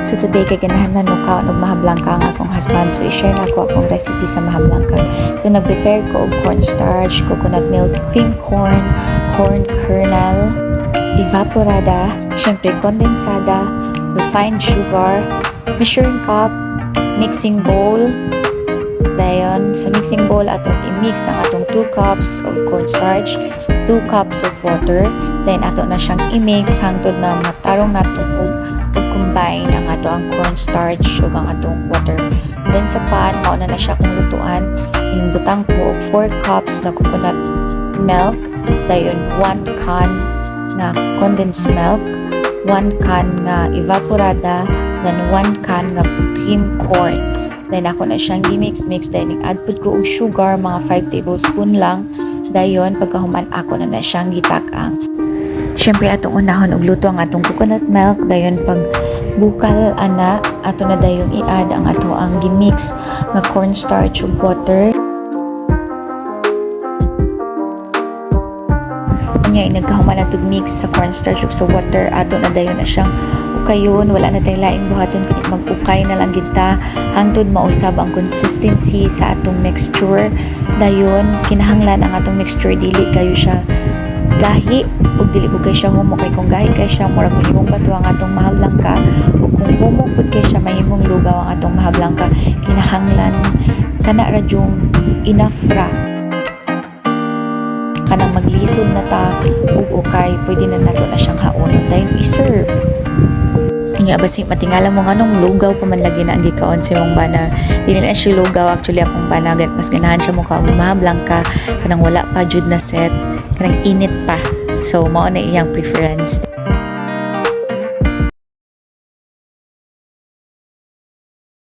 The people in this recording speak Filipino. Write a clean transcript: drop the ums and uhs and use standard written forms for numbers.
So today kay ganahan man mukaon og mahablangka ang akong husband, so i-share na ako akong recipe sa mahablangka. So nag-prepare ko og cornstarch, coconut milk, cream corn, corn kernel, evaporada, syempre kondensada, refined sugar, measuring cup, mixing bowl. Dayon sa mixing bowl atong i-mix ang atong 2 cups of cornstarch, 2 cups of water. Then ato na siyang i-mix hangtod na matarong nato og combine ang ato ang cornstarch ug ang atong water. Then sa pan mao na siya kung lutuan. Inbutang ko og 4 cups na coconut milk, dayon 1 can na condensed milk, 1 can nga evaporada, then 1 can nga cream corn. Then ako na siyang i-mix, then add pud ko og sugar, mga 5 tablespoon lang. Dayon pagkahuman ako na siyang gitak-ang. Syempre atong unahon og luto ang atong coconut milk, dayon pag bukal ana ato na dayon i-add ang ato ang gi-mix nga cornstarch ug water. Nya nagkahuman na mix sa cornstarch ug sa water, ato na dayon na siyang ukayon, wala na tay laing buhaton kundi mag-ukay na lang kita hangtod mausab ang consistency sa atong mixture. Dayon kinahanglan ang atong mixture dili kayo siya gahi ug dili po kay siya humo, kay kung gahi kay siya murag mahimong bato ang atong mahablangka, ug kung humo pud kay siya mahimong lugaw ang atong mahablangka. Kinahanglan kana ra yung enough ra kanang maglisod na ta ug ukay, pwede na nato na siyang haonon dayon i-serve. Nga basi matingala mo nganong lugaw pa man lagi na ang gikaon sa imong bana. Dili na siya lugaw, actually akong bana mas ganahan siya mo ka og mahablangka kanang wala pa jud na set, kanang init pa. So mao na iyang preference.